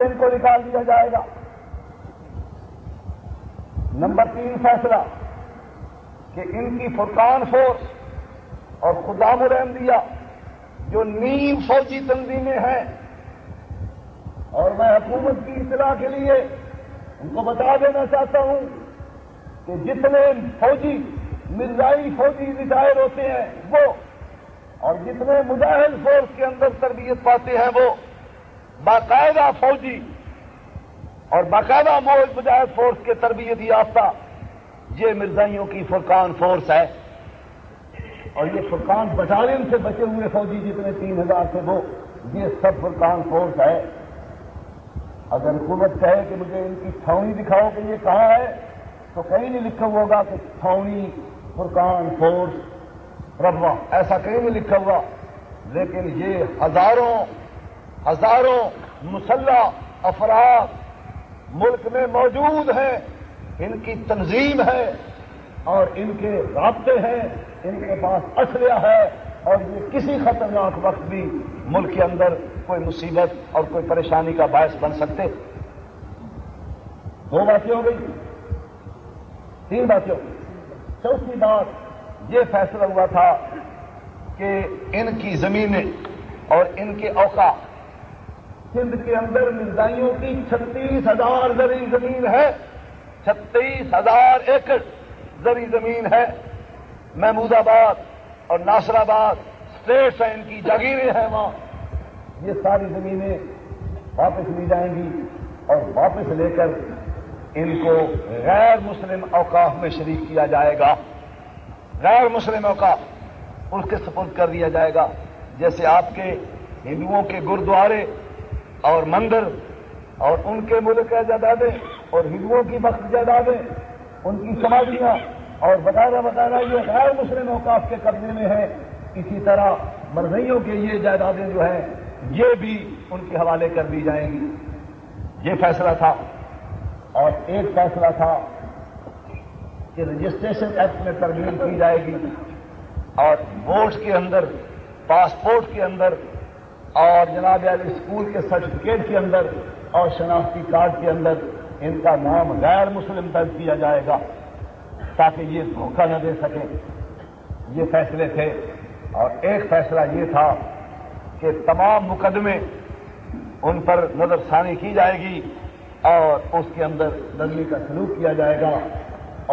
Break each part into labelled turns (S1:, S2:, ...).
S1: ان کو نکال دیا جائے گا۔ نمبر 3 فیصلہ کہ ان کی فرقان فورس اور خدام الانبیاء جو نیم فوجی تنظیمیں ہیں، اور میں حکومت کی اطلاع کے لیے ان کو بتا دینا چاہتا ہوں کہ جتنے فوجی مرزائی فوجی ریٹائر ہوتے ہیں وہ، اور جتنے مجاہد فورس کے اندر تربیت پاتے ہیں وہ باقاعدہ فوجی اور باقاعدہ مجاہد فورس کے تربیت یافتہ یہ مرزائیوں کی فرقان فورس ہے۔ اور یہ فرقان بٹالین سے بچے ہوئے فوجی جتنے 3000 تھے وہ، یہ سب فرقان فورس ہے۔ اگر حکومت کہے کہ مجھے ان کی چھاؤنی دکھاؤ کہ یہ کہاں ہے، تو کہیں نہیں لکھا ہوگا کہ چھاؤنی فرقان فورس ربوہ، ایسا کہیں نہیں لکھا ہوا، لیکن یہ ہزاروں مسلح افراد ملک میں موجود ہیں، ان کی تنظیم ہے اور ان کے رابطے ہیں، ان کے پاس اسلحہ ہے، اور یہ کسی خطرناک وقت بھی ملک کے اندر کوئی مصیبت اور کوئی پریشانی کا باعث بن سکتے۔ 2 باتیں ہو گئی، 3 باتیں ہو گئی۔ چوتھی بات یہ فیصلہ ہوا تھا کہ ان کی زمینیں اور ان کے اوقاف، سندھ کے اندر مرزائیوں کی 36,000 زرعی زمین ہے، 36,000 ایکڑ زرعی زمین ہے۔ محمود آباد اور ناصر آباد اسٹیٹس ہیں، ان کی جاگیریں ہیں وہاں، یہ ساری زمینیں واپس لی جائیں گی اور واپس لے کر ان کو غیر مسلم اوقاف میں شریک کیا جائے گا، غیر مسلم اوقاف اس کے سپرد کر دیا جائے گا۔ جیسے آپ کے ہندوؤں کے گرودوارے اور مندر اور ان کے ملک جائیدادیں اور ہندوؤں کی وقف جائیدادیں، ان کی سماجیاں اور وغیرہ وغیرہ یہ غیر مسلم اوقاف کے قبضے میں ہے، اسی طرح مرزائیوں کے یہ جائیدادیں جو ہیں یہ بھی ان کے حوالے کر دی جائیں گی۔ یہ فیصلہ تھا۔ اور ایک فیصلہ تھا کہ رجسٹریشن ایکٹ میں ترمیم کی جائے گی اور ووٹ کے اندر، پاسپورٹ کے اندر اور جناب عالی اسکول کے سرٹیفکیٹ کے اندر اور شناختی کارڈ کے اندر ان کا نام غیر مسلم درج کیا جائے گا تاکہ یہ دھوکہ نہ دے سکیں۔ یہ فیصلے تھے۔ اور ایک فیصلہ یہ تھا کہ تمام مقدمے ان پر نظر ثانی کی جائے گی اور اس کے اندر نرمی کا سلوک کیا جائے گا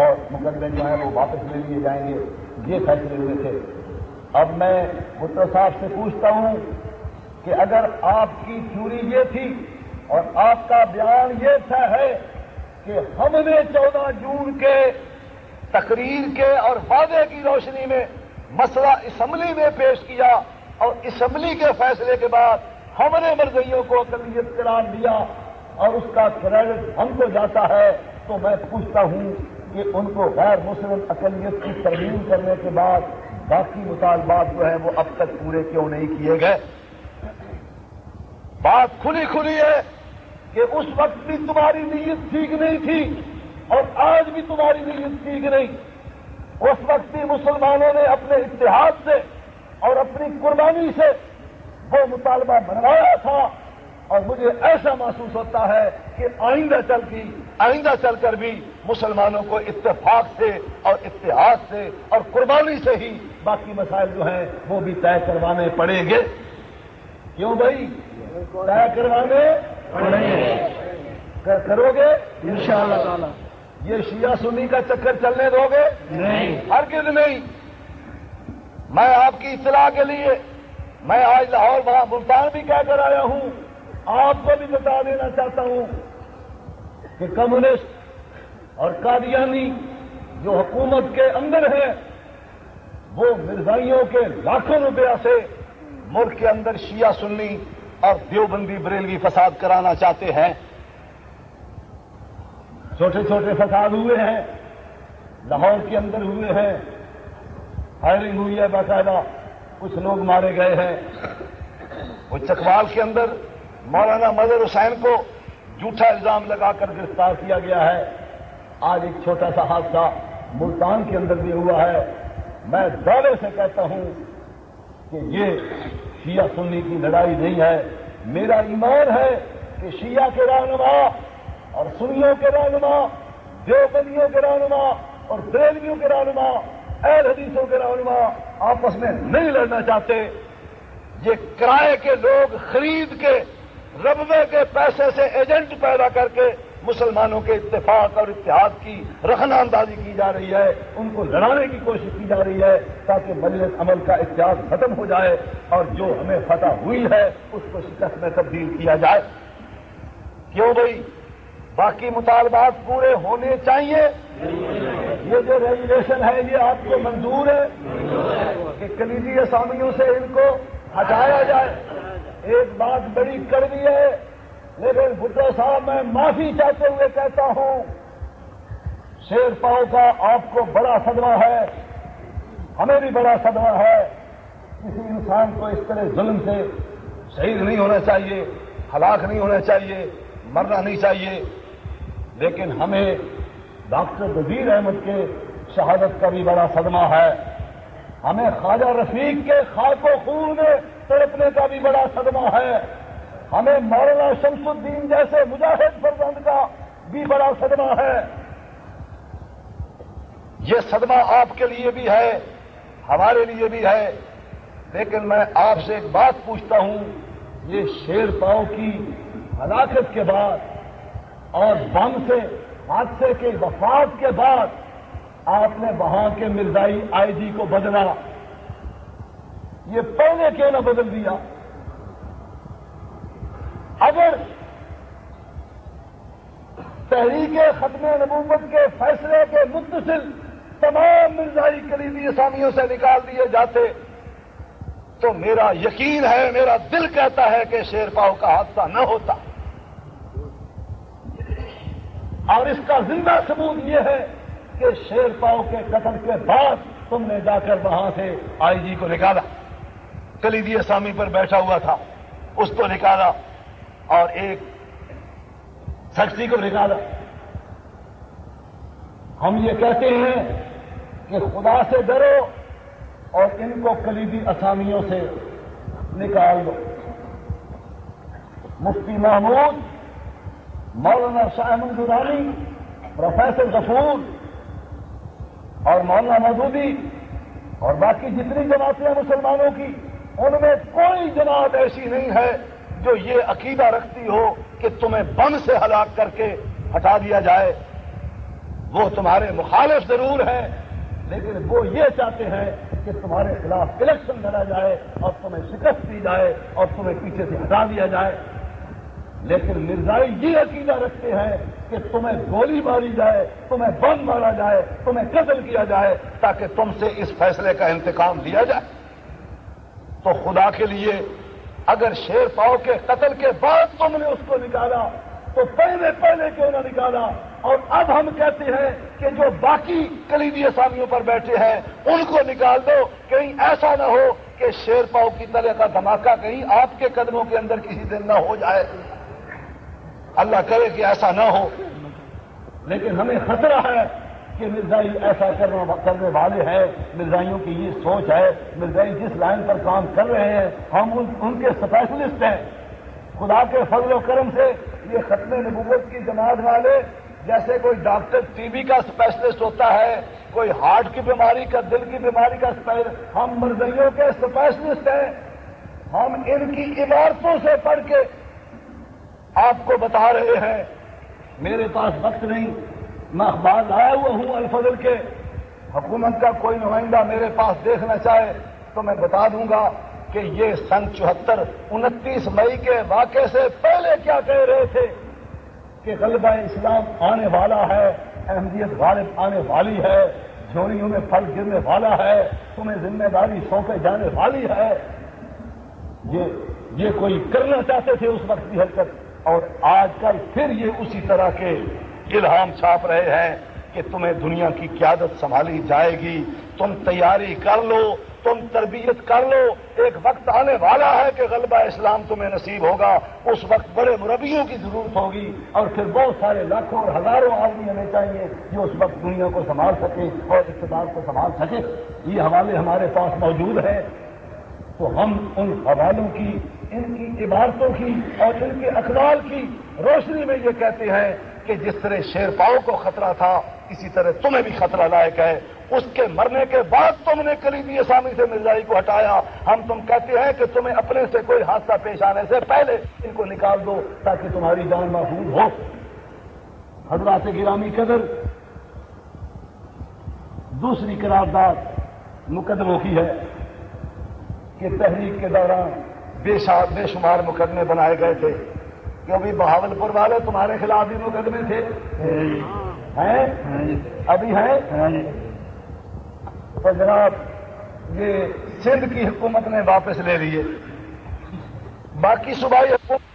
S1: اور مقدمے جو ہیں وہ واپس لے لیے جائیں گے۔ یہ فیصلے ہوئے تھے۔ اب میں بھٹو صاحب سے پوچھتا ہوں کہ اگر آپ کی تھیوری یہ تھی اور آپ کا بیان یہ ہے کہ ہم نے 14 جون کے تقریر کے اور وعدے کی روشنی میں مسئلہ اسمبلی میں پیش کیا اور اسمبلی کے فیصلے کے بعد ہم نے مرزائیوں کو اقلیت قرار دیا اور اس کا کریڈٹ ہم کو جاتا ہے، تو میں پوچھتا ہوں کہ ان کو غیر مسلم اقلیت کی ترمیم کرنے کے بعد باقی مطالبات جو ہیں وہ اب تک پورے کیوں نہیں کیے گئے؟ بات کھلی ہے کہ اس وقت بھی تمہاری نیت ٹھیک نہیں تھی اور آج بھی تمہاری نیت ٹھیک نہیں۔ اس وقت بھی مسلمانوں نے اپنے اتحاد سے اور اپنی قربانی سے وہ مطالبہ بنوایا تھا، اور مجھے ایسا محسوس ہوتا ہے کہ آئندہ چل کر بھی مسلمانوں کو اتفاق سے اور اتحاد سے اور قربانی سے ہی باقی مسائل جو ہیں وہ بھی طے کروانے پڑیں گے۔ کیوں بھائی؟ طے کروانے پڑیں گے۔ کرو گے انشاءاللہ تعالی؟ یہ شیعہ سنی کا چکر چلنے دو گے؟ نہیں، ہرگز نہیں۔ میں آپ کی اطلاع کے لیے میں آج لاہور وہاں ملتان بھی کہہ کر آیا ہوں، آپ کو بھی بتا دینا چاہتا ہوں کہ کمیونسٹ اور قادیانی جو حکومت کے اندر ہیں وہ مرزائیوں کے لاکھوں روپیہ سے ملک کے اندر شیعہ سنی اور دیوبندی بریلوی فساد کرانا چاہتے ہیں۔ چھوٹے چھوٹے فساد ہوئے ہیں، لاہور کے اندر ہوئے ہیں، فائرنگ ہوئی ہے باقاعدہ، کچھ لوگ مارے گئے ہیں۔ وہ چکوال کے اندر مولانا مظہر حسین کو جھوٹا الزام لگا کر گرفتار کیا گیا ہے۔ آج ایک چھوٹا سا حادثہ ملتان کے اندر بھی ہوا ہے۔ میں دعوے سے کہتا ہوں کہ یہ شیعہ سنی کی لڑائی نہیں ہے، میرا ایمان ہے کہ شیعہ کے رہنما اور سنیوں کے رہنما، دیوبندیوں کے رہنما اور بریلویوں کے رہنما، اہل حدیثوں کے رہنما آپس میں نہیں لڑنا چاہتے۔ یہ کرائے کے لوگ خرید کے ربوے کے پیسے سے ایجنٹ پیدا کر کے مسلمانوں کے اتفاق اور اتحاد کی رخنہ اندازی کی جا رہی ہے، ان کو لڑانے کی کوشش کی جا رہی ہے تاکہ مجلس عمل کا اتحاد ختم ہو جائے اور جو ہمیں فتح ہوئی ہے اس کو شکست میں تبدیل کیا جائے۔ کیوں بھائی؟ باقی مطالبات پورے ہونے چاہیے۔ یہ جو ریگولیشن ہے یہ آپ کو منظور ہے کہ کلیدی اسامیوں سے ان کو ہٹایا جائے؟ ایک بات بڑی کڑوی ہے، لیکن بھٹو صاحب میں معافی چاہتے ہوئے کہتا ہوں، شیر پاؤ کا آپ کو بڑا صدمہ ہے، ہمیں بھی بڑا صدمہ ہے۔ کسی انسان کو اس طرح ظلم سے شہید نہیں ہونا چاہیے، ہلاک نہیں ہونا چاہیے، مرنا نہیں چاہیے، لیکن ہمیں ڈاکٹر وزیر احمد کے شہادت کا بھی بڑا صدمہ ہے، ہمیں خواجہ رفیق کے خاک و خون میں تڑپنے کا بھی بڑا صدمہ ہے، ہمیں مولانا شمس الدین جیسے مجاہد فرزند کا بھی بڑا صدمہ ہے۔ یہ صدمہ آپ کے لیے بھی ہے، ہمارے لیے بھی ہے، لیکن میں آپ سے ایک بات پوچھتا ہوں، یہ شیر پاؤ کی ہلاکت کے بعد اور بم سے حادثے کے وفات کے بعد آپ نے وہاں کے مرزائی آئی جی کو بدلا، یہ پہلے کیوں نہ بدل دیا؟ اگر تحریک ختم نبوت کے فیصلے کے متصل تمام مرزائی کلیدی اسامیوں سے نکال دیے جاتے تو میرا یقین ہے، میرا دل کہتا ہے کہ شیر پاؤ کا حادثہ نہ ہوتا۔ اور اس کا زندہ ثبوت یہ ہے کہ شیر پاؤ کے قتل کے بعد تم نے جا کر وہاں سے آئی جی کو نکالا، کلیدی اسامی پر بیٹھا ہوا تھا اس کو نکالا اور ایک سکسی کو نکالا۔ ہم یہ کہتے ہیں کہ خدا سے ڈرو اور ان کو کلیدی اسامیوں سے نکال دو۔ مفتی محمود، مولانا شاہ احمد درانی، پروفیسر غفور اور مولانا مودودی اور باقی جتنی جماعتیں ہیں مسلمانوں کی، ان میں کوئی جماعت ایسی نہیں ہے جو یہ عقیدہ رکھتی ہو کہ تمہیں بم سے ہلاک کر کے ہٹا دیا جائے۔ وہ تمہارے مخالف ضرور ہیں، لیکن وہ یہ چاہتے ہیں کہ تمہارے خلاف الیکشن لڑا جائے اور تمہیں شکست دی جائے اور تمہیں پیچھے سے ہٹا دیا جائے۔ لیکن مرزائی یہ عقیدہ رکھتے ہیں کہ تمہیں گولی ماری جائے، تمہیں بم مارا جائے، تمہیں قتل کیا جائے تاکہ تم سے اس فیصلے کا انتقام لیا جائے۔ تو خدا کے لیے اگر شیر پاؤ کے قتل کے بعد تم نے اس کو نکالا تو پہلے کیوں نہ نکالا؟ اور اب ہم کہتے ہیں کہ جو باقی کلیدی اسامیوں پر بیٹھے ہیں ان کو نکال دو، کہیں ایسا نہ ہو کہ شیر پاؤ کی طرح کا دھماکہ کہیں آپ کے قدموں کے اندر کسی دن نہ ہو جائے۔ اللہ کرے کہ ایسا نہ ہو، لیکن ہمیں خطرہ ہے کہ مرزائی ایسا کرنے والے ہیں، مرزائیوں کی یہ سوچ ہے، مرزائی جس لائن پر کام کر رہے ہیں ہم ان کے اسپیشلسٹ ہیں۔ خدا کے فضل و کرم سے یہ ختم نبوت کی جماعت والے جیسے کوئی ڈاکٹر ٹی بی کا اسپیشلسٹ ہوتا ہے، کوئی ہارٹ کی بیماری کا، دل کی بیماری کا اسپیشلسٹ، ہم مرزائیوں کے اسپیشلسٹ ہیں۔ ہم ان کی عبارتوں سے پڑھ کے آپ کو بتا رہے ہیں۔ میرے پاس وقت نہیں، میں اخبار لایا ہوا ہوں الفضل کے، حکومت کا کوئی نمائندہ میرے پاس دیکھنا چاہے تو میں بتا دوں گا کہ یہ سن 74 29 مئی کے واقعے سے پہلے کیا کہہ رہے تھے کہ غلبہ اسلام آنے والا ہے، احمدیت غالب آنے والی ہے، جھولیوں میں پھل گرنے والا ہے، تمہیں ذمہ داری سونپے جانے والی ہے۔ یہ کوئی کرنا چاہتے تھے اس وقت کی حرکت، اور آج کل پھر یہ اسی طرح کے الہام چھاپ رہے ہیں کہ تمہیں دنیا کی قیادت سنبھالی جائے گی، تم تیاری کر لو، تم تربیت کر لو، ایک وقت آنے والا ہے کہ غلبہ اسلام تمہیں نصیب ہوگا، اس وقت بڑے مربیوں کی ضرورت ہوگی، اور پھر بہت سارے لاکھوں اور ہزاروں آدمی ہمیں چاہیے جو اس وقت دنیا کو سنبھال سکے اور اقتدار کو سنبھال سکے۔ یہ حوالے ہمارے پاس موجود ہیں، تو ہم ان حوالوں کی ان کی عبارتوں کی اور ان کے اقوال کی روشنی میں یہ کہتے ہیں کہ جس طرح شیر پاؤ کو خطرہ تھا اسی طرح تمہیں بھی خطرہ لائق ہے. اس کے مرنے کے بعد تم نے کلیدی اسامی سے مرزائی کو ہٹایا. ہم تم کہتے ہیں کہ تمہیں اپنے سے کوئی حادثہ پیش آنے سے پہلے ان کو نکال دو تاکہ تمہاری جان محفوظ ہو. حضرات گرامی قدر، دوسری قرارداد مقدموں کی ہے کہ تحریک کے دوران بے شمار مقدمے بنائے گئے تھے. کہ بھی بہاولپور والے تمہارے خلاف بھی مقدمے تھے ہیں ابھی ہیں. تو جناب یہ سندھ کی حکومت نے واپس لے لیے. باقی صوبائی حکومت